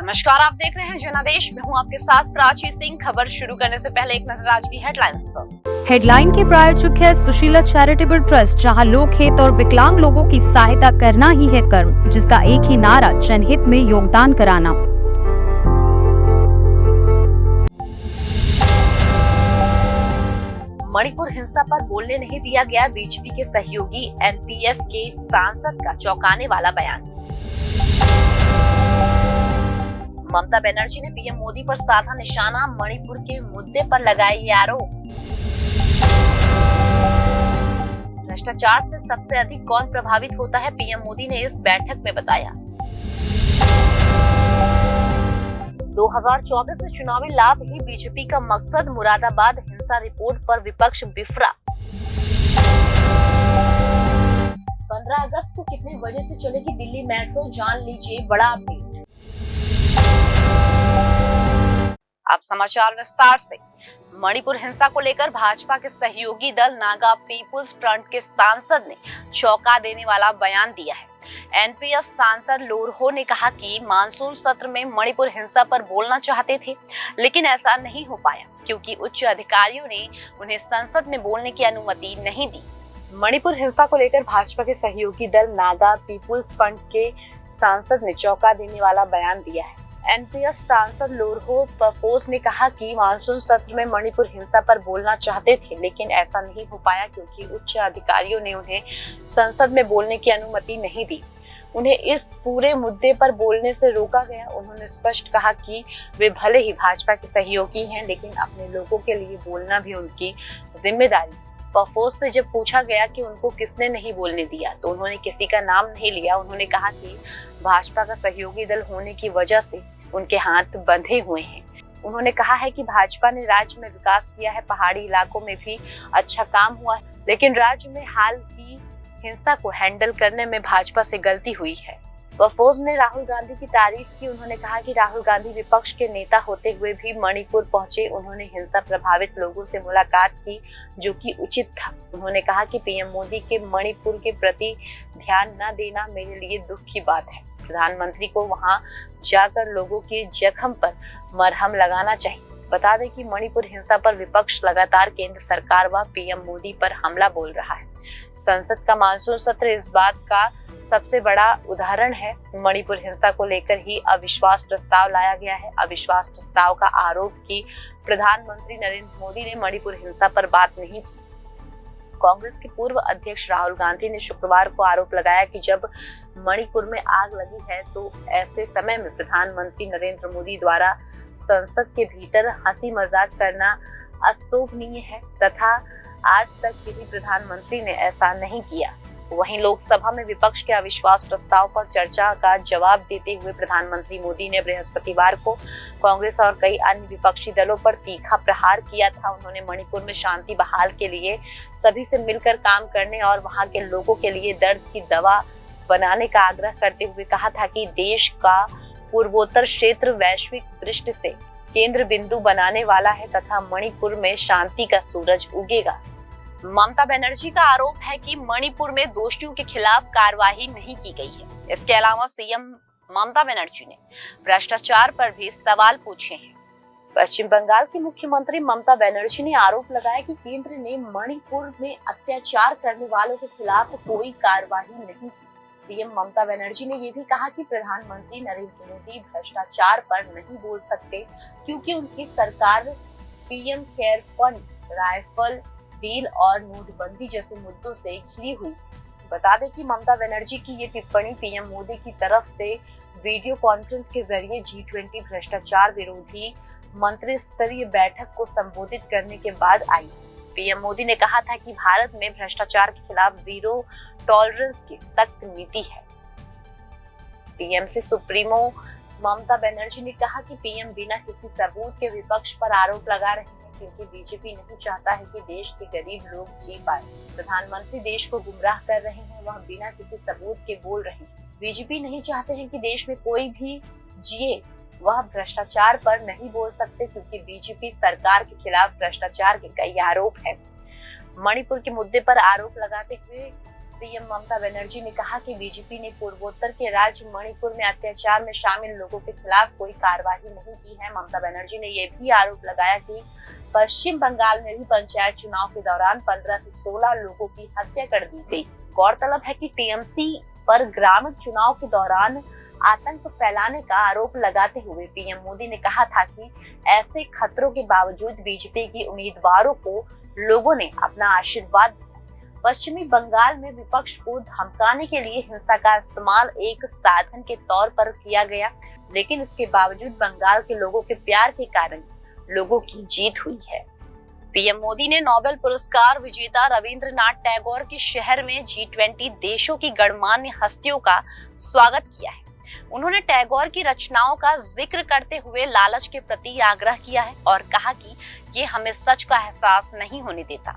नमस्कार, आप देख रहे हैं जनादेश। मैं हूं आपके साथ प्राची सिंह। खबर शुरू करने से पहले एक नजर आज की हेडलाइंस पर। हेडलाइन के प्रायोजक है सुशीला चैरिटेबल ट्रस्ट, जहां लोक हित और विकलांग लोगों की सहायता करना ही है कर्म, जिसका एक ही नारा जनहित में योगदान कराना। मणिपुर हिंसा पर बोलने नहीं दिया गया बीजेपी के सहयोगी एनपीएफ के सांसद का चौंकाने वाला बयान। ममता बनर्जी ने पीएम मोदी पर साधा निशाना, मणिपुर के मुद्दे पर लगाए ये आरोप। भ्रष्टाचार से सबसे अधिक कौन प्रभावित होता है, पीएम मोदी ने इस बैठक में बताया। 2024 में चुनावी लाभ ही बीजेपी का मकसद, मुरादाबाद हिंसा रिपोर्ट पर विपक्ष बिफरा। 15 अगस्त को कितने बजे से चलेगी दिल्ली मेट्रो, जान लीजिए बड़ा अपडेट। अब समाचार विस्तार से। मणिपुर हिंसा को लेकर भाजपा के सहयोगी दल नागा पीपुल्स फ्रंट के सांसद ने चौंका देने वाला बयान दिया है। एनपीएफ सांसद लोरहो ने कहा कि मानसून सत्र में मणिपुर हिंसा पर बोलना चाहते थे, लेकिन ऐसा नहीं हो पाया क्योंकि उच्च अधिकारियों ने उन्हें संसद में बोलने की अनुमति नहीं दी। मणिपुर हिंसा को लेकर भाजपा के सहयोगी दल नागा पीपुल्स फ्रंट के सांसद ने चौंका देने वाला बयान दिया है। एनपीएफ सांसद लोरहो पफोस ने कहा कि मानसून सत्र में मणिपुर हिंसा पर बोलना चाहते थे, लेकिन ऐसा नहीं हो पाया क्योंकि उच्च अधिकारियों ने उन्हें संसद में बोलने की अनुमति नहीं दी। उन्हें इस पूरे मुद्दे पर बोलने से रोका गया। उन्होंने स्पष्ट कहा कि वे भले ही भाजपा के सहयोगी हैं, लेकिन अपने लोगों के लिए बोलना भी उनकी जिम्मेदारी। पफोस से जब पूछा गया कि उनको किसने नहीं बोलने दिया, तो उन्होंने किसी का नाम नहीं लिया। उन्होंने कहा कि भाजपा का सहयोगी दल होने की वजह से उनके हाथ बंधे हुए हैं। उन्होंने कहा है कि भाजपा ने राज्य में विकास किया है, पहाड़ी इलाकों में भी अच्छा काम हुआ है, लेकिन राज्य में हाल की हिंसा को हैंडल करने में भाजपा से गलती हुई है। वफोज ने राहुल गांधी की तारीफ की। उन्होंने कहा कि राहुल गांधी विपक्ष के नेता होते हुए भी मणिपुर पहुंचे। उन्होंने हिंसा प्रभावित लोगों से मुलाकात की, जो कि उचित था। उन्होंने कहा कि पीएम मोदी के मणिपुर के प्रति ध्यान न देना मेरे लिए दुख की बात है। प्रधानमंत्री को वहां जाकर लोगों के जख्म पर मरहम लगाना चाहिए। बता दें कि मणिपुर हिंसा पर विपक्ष लगातार केंद्र सरकार व पीएम मोदी पर हमला बोल रहा है। संसद का मानसून सत्र इस बात का सबसे बड़ा उदाहरण है। मणिपुर हिंसा को लेकर ही अविश्वास प्रस्ताव लाया गया है। अविश्वास प्रस्ताव का आरोप कि प्रधानमंत्री नरेंद्र मोदी ने मणिपुर हिंसा पर बात नहीं की। कांग्रेस के पूर्व अध्यक्ष राहुल गांधी ने शुक्रवार को आरोप लगाया कि जब मणिपुर में आग लगी है, तो ऐसे समय में प्रधानमंत्री नरेंद्र मोदी द्वारा संसद के भीतर हंसी मजाक करना अशोभनीय है तथा आज तक किसी प्रधानमंत्री ने ऐसा नहीं किया। वहीं लोकसभा में विपक्ष के अविश्वास प्रस्ताव पर चर्चा का जवाब देते हुए प्रधानमंत्री मोदी ने बृहस्पतिवार को कांग्रेस और कई अन्य विपक्षी दलों पर तीखा प्रहार किया था। उन्होंने मणिपुर में शांति बहाल के लिए सभी से मिलकर काम करने और वहां के लोगों के लिए दर्द की दवा बनाने का आग्रह करते हुए कहा था कि देश का पूर्वोत्तर क्षेत्र वैश्विक दृष्टि से केंद्र बिंदु बनाने वाला है तथा मणिपुर में शांति का सूरज उगेगा। ममता बनर्जी का आरोप है कि मणिपुर में दोषियों के खिलाफ कार्रवाई नहीं की गई है। इसके अलावा सीएम ममता बनर्जी ने भ्रष्टाचार पर भी सवाल पूछे हैं। पश्चिम बंगाल की मुख्यमंत्री ममता बनर्जी ने आरोप लगाया कि केंद्र ने मणिपुर में अत्याचार करने वालों के खिलाफ कोई कार्रवाई नहीं की। सीएम ममता बनर्जी ने यह भी कहा कि प्रधानमंत्री नरेंद्र मोदी भ्रष्टाचार पर नहीं बोल सकते क्योंकि उनकी सरकार PM care fund, rifle deal और नोटबंदी जैसे मुद्दों से घिरी हुई है। बता दें कि ममता बनर्जी की ये टिप्पणी पीएम मोदी की तरफ से वीडियो कॉन्फ्रेंस के जरिए G20 भ्रष्टाचार विरोधी मंत्री स्तरीय बैठक को संबोधित करने के बाद आई। पीएम मोदी ने कहा था कि भारत में भ्रष्टाचार के खिलाफ जीरो टॉलरेंस की सख्त नीति है। टीएमसी सुप्रीमो ममता बनर्जी ने कहा कि पीएम बिना किसी सबूत के विपक्ष पर आरोप लगा रहे हैं क्योंकि बीजेपी नहीं चाहता है कि देश के गरीब लोग जी पाए। प्रधानमंत्री देश को गुमराह कर रहे हैं, वह बिना किसी सबूत के बोल रहे हैं। बीजेपी नहीं चाहते हैं कि देश में कोई भी जिए, वह भ्रष्टाचार पर नहीं बोल सकते क्योंकि बीजेपी सरकार के खिलाफ भ्रष्टाचार के कई आरोप हैं। मणिपुर के मुद्दे पर आरोप लगाते हुए सीएम ममता बनर्जी ने कहा कि बीजेपी ने पूर्वोत्तर के राज्य मणिपुर में अत्याचार में शामिल लोगों के खिलाफ कोई कार्रवाई नहीं की है। ममता बनर्जी ने यह भी आरोप लगाया कि पश्चिम बंगाल में भी पंचायत चुनाव के दौरान 15 से 16 लोगों की हत्या कर दी गई। गौरतलब है कि टीएमसी पर ग्रामीण चुनाव के दौरान आतंक फैलाने का आरोप लगाते हुए पीएम मोदी ने कहा था कि ऐसे खतरों के बावजूद बीजेपी के उम्मीदवारों को लोगों ने अपना आशीर्वाद दिया। पश्चिमी बंगाल में विपक्ष को धमकाने के लिए हिंसा का इस्तेमाल एक साधन के तौर पर किया गया, लेकिन इसके बावजूद बंगाल के लोगों के प्यार के कारण लोगों की जीत हुई है। पीएम मोदी ने नोबेल पुरस्कार विजेता रविंद्रनाथ टैगोर के शहर में G20 देशों की गणमान्य हस्तियों का स्वागत किया है। उन्होंने टैगोर की रचनाओं का जिक्र करते हुए लालच के प्रति आग्रह किया है और कहा कि ये हमें सच का एहसास नहीं होने देता।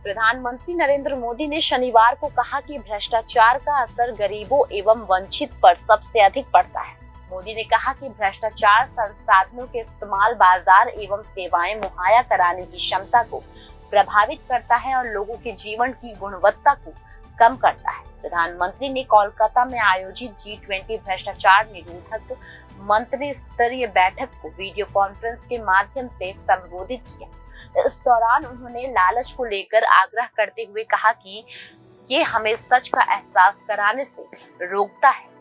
प्रधानमंत्री नरेंद्र मोदी ने शनिवार को कहा कि भ्रष्टाचार का असर गरीबों एवं वंचित पर सबसे अधिक पड़ता है। मोदी ने कहा कि भ्रष्टाचार संसाधनों के इस्तेमाल, बाजार एवं सेवाएं मुहैया कराने की क्षमता को प्रभावित करता है और लोगों के जीवन की गुणवत्ता को कम करता है। प्रधानमंत्री ने कोलकाता में आयोजित G20 भ्रष्टाचार निरोधक मंत्री स्तरीय बैठक को वीडियो कॉन्फ्रेंस के माध्यम से संबोधित किया। इस दौरान उन्होंने लालच को लेकर आग्रह करते हुए कहा कि ये हमें सच का एहसास कराने से रोकता है।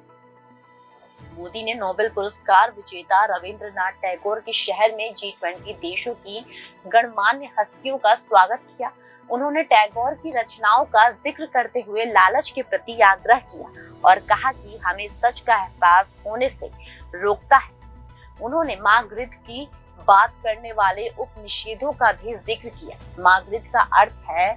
मोदी ने नोबेल पुरस्कार विजेता रविंद्रनाथ टैगोर के शहर में G20 देशों की गणमान्य हस्तियों का स्वागत किया। उन्होंने टैगोर की रचनाओं का जिक्र करते हुए लालच के प्रति आग्रह किया और कहा कि हमें सच का एहसास होने से रोकता है। उन्होंने मार्गरेट की बात करने वाले उपनिषेधों का भी जिक्र किया। मार्गरेट का अर्थ है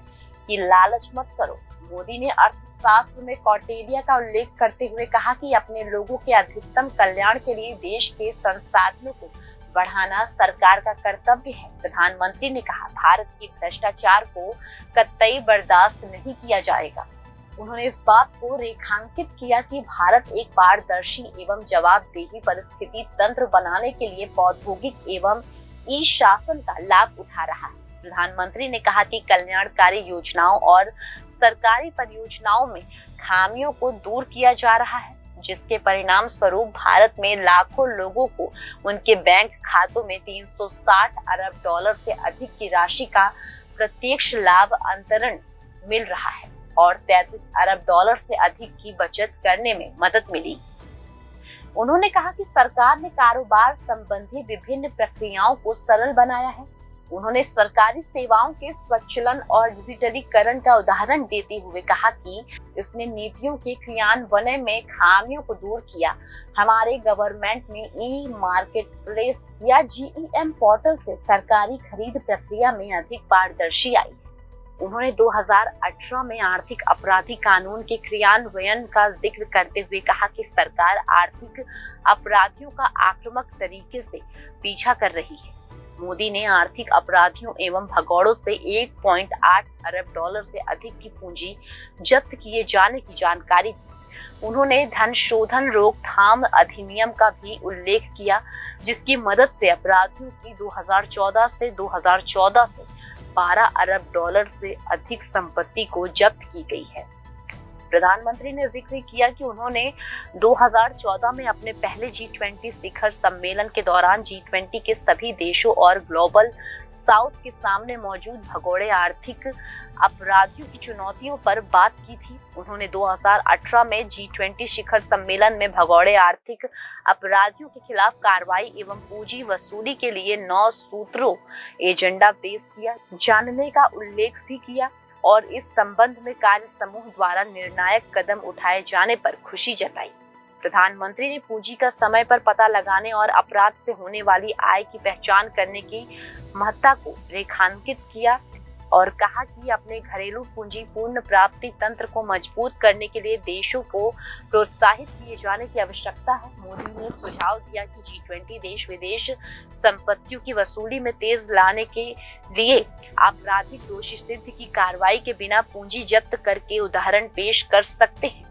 कि लालच मत करो। मोदी ने अर्थशास्त्र में कौटिल्य का उल्लेख करते हुए कहा कि अपने लोगों के अधिकतम कल्याण के लिए देश के संसाधनों को बढ़ाना सरकार का कर्तव्य है। प्रधानमंत्री ने कहा, भारत के भ्रष्टाचार को कतई बर्दाश्त नहीं किया जाएगा। उन्होंने इस बात को रेखांकित किया कि भारत एक पारदर्शी एवं जवाबदेही परिस्थिति तंत्र बनाने के लिए औद्योगिक एवं ई शासन का लाभ उठा रहा है। प्रधानमंत्री ने कहा कि कल्याणकारी योजनाओं और सरकारी परियोजनाओं में खामियों को दूर किया जा रहा है, जिसके परिणाम स्वरूप भारत में लाखों लोगों को उनके बैंक खातों में 360 अरब डॉलर से अधिक की राशि का प्रत्यक्ष लाभ अंतरण मिल रहा है और 33 अरब डॉलर से अधिक की बचत करने में मदद मिली। उन्होंने कहा कि सरकार ने कारोबार संबंधी विभिन्न प्रक्रियाओं को सरल बनाया है। उन्होंने सरकारी सेवाओं के स्वचालन और डिजिटलीकरण का उदाहरण देते हुए कहा कि इसने नीतियों के क्रियान्वयन में खामियों को दूर किया। हमारे गवर्नमेंट में ई मार्केट प्लेस या GEM पोर्टल से सरकारी खरीद प्रक्रिया में अधिक पारदर्शी आई। उन्होंने 2018 में आर्थिक अपराधी कानून के क्रियान्वयन का जिक्र करते हुए कहा कि सरकार आर्थिक अपराधियों का आक्रामक तरीके से पीछा कर रही है। मोदी ने आर्थिक अपराधियों एवं भगौड़ों से 1.8 अरब डॉलर से अधिक की पूंजी जब्त किए जाने की जानकारी दी। उन्होंने धन शोधन रोकथाम अधिनियम का भी उल्लेख किया, जिसकी मदद से अपराधियों की 2014 से 12 अरब डॉलर से अधिक संपत्ति को जब्त की गई है। प्रधानमंत्री ने जिक्र किया कि उन्होंने 2014 में अपने पहले G20 शिखर सम्मेलन के दौरान G20 के सभी देशों और ग्लोबल साउथ के सामने मौजूद भगोड़े आर्थिक अपराधियों की चुनौतियों पर बात की थी। उन्होंने 2018 में G20 शिखर सम्मेलन में भगोड़े आर्थिक अपराधियों के खिलाफ कार्रवाई एवं पूंजी वसूली के लिए 9 सूत्रों एजेंडा पेश किया जानने का उल्लेख भी किया और इस संबंध में कार्य समूह द्वारा निर्णायक कदम उठाए जाने पर खुशी जताई। प्रधानमंत्री ने पूंजी का समय पर पता लगाने और अपराध से होने वाली आय की पहचान करने की महत्ता को रेखांकित किया और कहा कि अपने घरेलू पूंजी पूर्ण प्राप्ति तंत्र को मजबूत करने के लिए देशों को प्रोत्साहित किए जाने की आवश्यकता है। मोदी ने सुझाव दिया कि G20 देश विदेश संपत्तियों की वसूली में तेज लाने के लिए आपराधिक दोषी सिद्ध की कार्रवाई के बिना पूंजी जब्त करके उदाहरण पेश कर सकते हैं।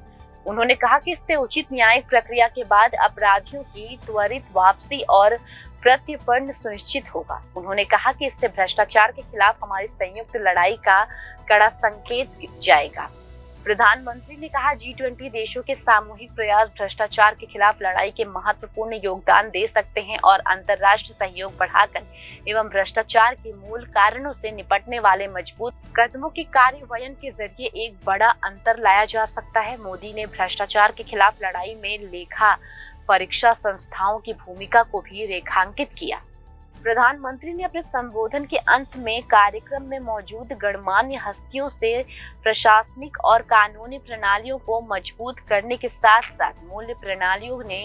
उन्होंने कहा कि इससे उचित न्यायिक प्रक्रिया के बाद अपराधियों की त्वरित वापसी और प्रत्यर्पण सुनिश्चित होगा। उन्होंने कहा कि इससे भ्रष्टाचार के खिलाफ हमारी संयुक्त लड़ाई का कड़ा संकेत जाएगा। प्रधानमंत्री ने कहा, G20 देशों के सामूहिक प्रयास भ्रष्टाचार के खिलाफ लड़ाई के महत्वपूर्ण योगदान दे सकते हैं और अंतर्राष्ट्रीय सहयोग बढ़ाकर एवं भ्रष्टाचार के मूल कारणों से निपटने वाले मजबूत कदमों के कार्यान्वयन के जरिए एक बड़ा अंतर लाया जा सकता है। मोदी ने भ्रष्टाचार के खिलाफ लड़ाई में लेखा परीक्षा संस्थाओं की भूमिका को भी रेखांकित किया। प्रधानमंत्री ने अपने संबोधन के अंत में कार्यक्रम में मौजूद गणमान्य हस्तियों से प्रशासनिक और कानूनी प्रणालियों को मजबूत करने के साथ साथ मूल्य प्रणालियों ने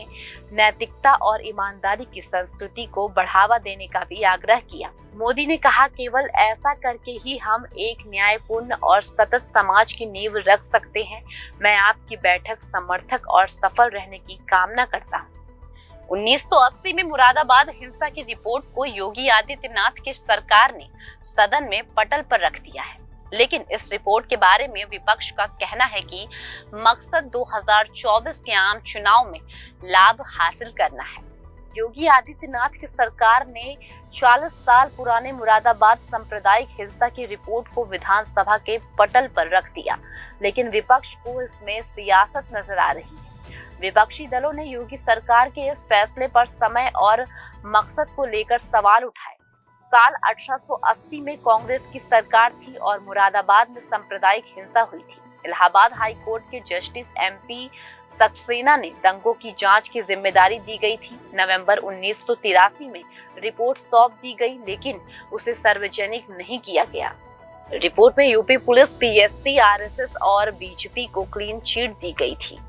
नैतिकता और ईमानदारी की संस्कृति को बढ़ावा देने का भी आग्रह किया। मोदी ने कहा, केवल ऐसा करके ही हम एक न्यायपूर्ण और सतत समाज की नींव रख सकते हैं। मैं आपकी बैठक समर्थक और सफल रहने की कामना करता हूँ। 1980 में मुरादाबाद हिंसा की रिपोर्ट को योगी आदित्यनाथ की सरकार ने सदन में पटल पर रख दिया है, लेकिन इस रिपोर्ट के बारे में विपक्ष का कहना है कि मकसद 2024 के आम चुनाव में लाभ हासिल करना है। योगी आदित्यनाथ की सरकार ने 40 साल पुराने मुरादाबाद सांप्रदायिक हिंसा की रिपोर्ट को विधानसभा के पटल पर रख दिया, लेकिन विपक्ष को इसमें सियासत नजर आ रही है। विपक्षी दलों ने योगी सरकार के इस फैसले पर समय और मकसद को लेकर सवाल उठाए। साल 1880 में कांग्रेस की सरकार थी और मुरादाबाद में सांप्रदायिक हिंसा हुई थी। इलाहाबाद हाई कोर्ट के जस्टिस MP सक्सेना ने दंगों की जांच की जिम्मेदारी दी गई थी। नवंबर 1983 में रिपोर्ट सौंप दी गई, लेकिन उसे सार्वजनिक नहीं किया गया। रिपोर्ट में यूपी पुलिस, PSC, RSS और BJP को क्लीन चिट दी गई थी,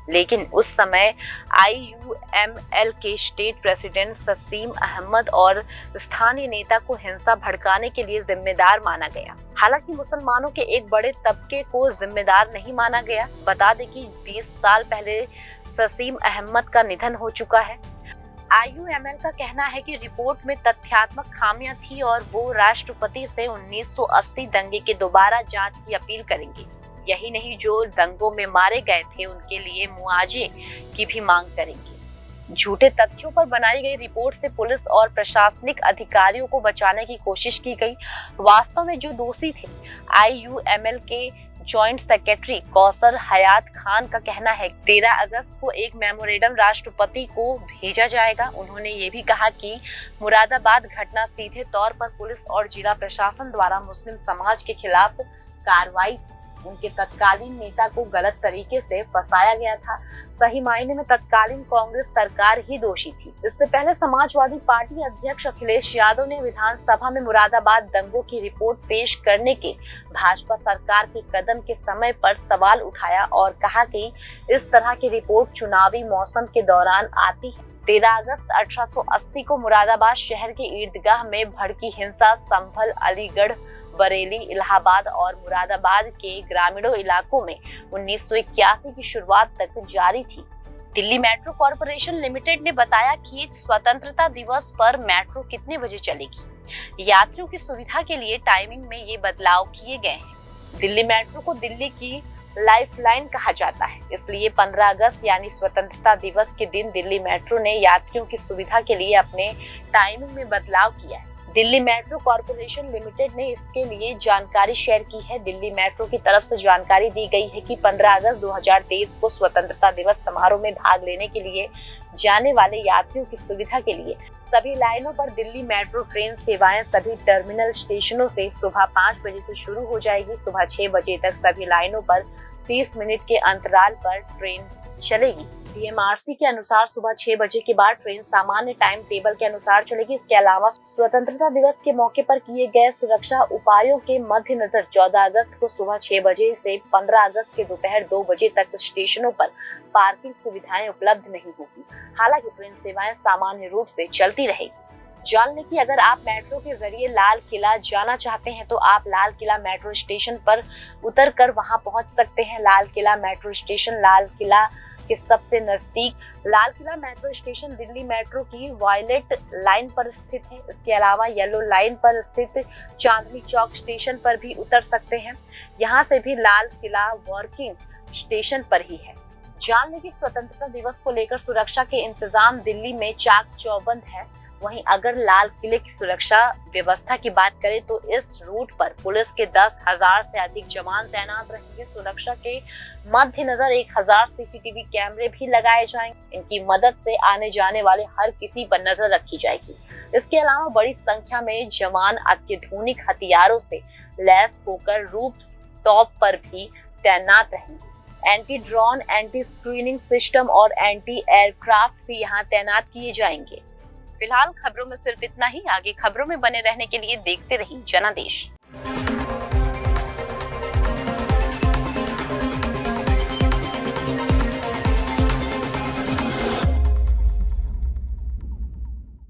लेकिन उस समय IUML के स्टेट प्रेसिडेंट ससीम अहमद और स्थानीय नेता को हिंसा भड़काने के लिए जिम्मेदार माना गया। हालांकि मुसलमानों के एक बड़े तबके को जिम्मेदार नहीं माना गया। बता दें कि 20 साल पहले ससीम अहमद का निधन हो चुका है। IUML का कहना है कि रिपोर्ट में तथ्यात्मक खामियां थी और वो राष्ट्रपति से 1980 दंगे के दोबारा जांच की अपील करेंगे। यही नहीं, जो दंगों में मारे गए थे उनके लिए मुआवजे की भी मांग करेंगे। झूठे तथ्यों पर बनाई गई रिपोर्ट से पुलिस और प्रशासनिक अधिकारियों को बचाने की कोशिश की गई। वास्तव में जो दोषी थे, IUML के जॉइंट सेक्रेटरी कौसर हयात खान का कहना है 13 अगस्त को एक मेमोरेंडम राष्ट्रपति को भेजा जाएगा। उन्होंने ये भी कहा कि मुरादाबाद घटना सीधे तौर पर पुलिस और जिला प्रशासन द्वारा मुस्लिम समाज के खिलाफ कार्रवाई थी। उनके तत्कालीन नेता को गलत तरीके से फंसाया गया था। सही मायने में तत्कालीन कांग्रेस सरकार ही दोषी थी। इससे पहले समाजवादी पार्टी अध्यक्ष अखिलेश यादव ने विधानसभा में मुरादाबाद दंगों की रिपोर्ट पेश करने के भाजपा सरकार के कदम के समय पर सवाल उठाया और कहा कि इस तरह की रिपोर्ट चुनावी मौसम के दौरान आती है। 13 अगस्त 1880 को मुरादाबाद शहर के इर्दगाह में भड़की हिंसा संभल, अलीगढ़, बरेली, इलाहाबाद और मुरादाबाद के ग्रामीणों इलाकों में 1981 की शुरुआत तक जारी थी। दिल्ली मेट्रो कॉरपोरेशन लिमिटेड ने बताया कि स्वतंत्रता दिवस पर मेट्रो कितने बजे चलेगी। यात्रियों की सुविधा के लिए टाइमिंग में ये बदलाव किए गए हैं। दिल्ली मेट्रो को दिल्ली की लाइफलाइन कहा जाता है, इसलिए 15 अगस्त यानी स्वतंत्रता दिवस के दिन दिल्ली मेट्रो ने यात्रियों की सुविधा के लिए अपने टाइमिंग में बदलाव किया है। दिल्ली मेट्रो कॉरपोरेशन लिमिटेड ने इसके लिए जानकारी शेयर की है। दिल्ली मेट्रो की तरफ से जानकारी दी गई है कि 15 अगस्त 2023 को स्वतंत्रता दिवस समारोह में भाग लेने के लिए जाने वाले यात्रियों की सुविधा के लिए सभी लाइनों पर दिल्ली मेट्रो ट्रेन सेवाएं सभी टर्मिनल स्टेशनों से सुबह 5 बजे से शुरू हो जाएगी। सुबह 6 बजे तक सभी लाइनों पर 30 मिनट के अंतराल पर ट्रेन चलेगी। DMRC के अनुसार सुबह 6 बजे के बाद ट्रेन सामान्य टाइम टेबल के अनुसार चलेगी। इसके अलावा स्वतंत्रता दिवस के मौके पर किए गए सुरक्षा उपायों के मद्देनजर 14 अगस्त को सुबह 6 बजे से 15 अगस्त के दोपहर 2 बजे तक स्टेशनों पर पार्किंग सुविधाएं उपलब्ध नहीं होगी। हालांकि ट्रेन सेवाएं सामान्य रूप से चलती रहेगी। जान लें कि अगर आप मेट्रो के जरिए लाल किला जाना चाहते हैं तो आप लाल किला मेट्रो स्टेशन पर उतरकर वहां पहुंच सकते हैं। लाल किला मेट्रो स्टेशन लाल किला के सबसे नजदीक Lal Qila metro station Delhi metro की वायलेट लाइन पर स्थित है। इसके अलावा येलो लाइन पर स्थित चांदनी चौक स्टेशन पर भी उतर सकते हैं। यहाँ से भी लाल किला वर्किंग स्टेशन पर ही है। जान लें कि स्वतंत्रता दिवस को लेकर सुरक्षा के इंतजाम दिल्ली में चाक चौबंद है। वहीं अगर लाल किले की सुरक्षा व्यवस्था की बात करें तो इस रूट पर पुलिस के 10,000 से अधिक जवान तैनात रहेंगे। सुरक्षा के मद्देनजर 1,000 सीसीटीवी कैमरे भी लगाए जाएंगे। इनकी मदद से आने जाने वाले हर किसी पर नजर रखी जाएगी। इसके अलावा बड़ी संख्या में जवान अत्याधुनिक हथियारों से लैस होकर रूफ टॉप पर भी तैनात रहेंगे। Anti drone, anti screening system और एंटी एयरक्राफ्ट भी यहाँ तैनात किए जाएंगे। फिलहाल खबरों में सिर्फ इतना ही। आगे खबरों में बने रहने के लिए देखते रहिए जनादेश।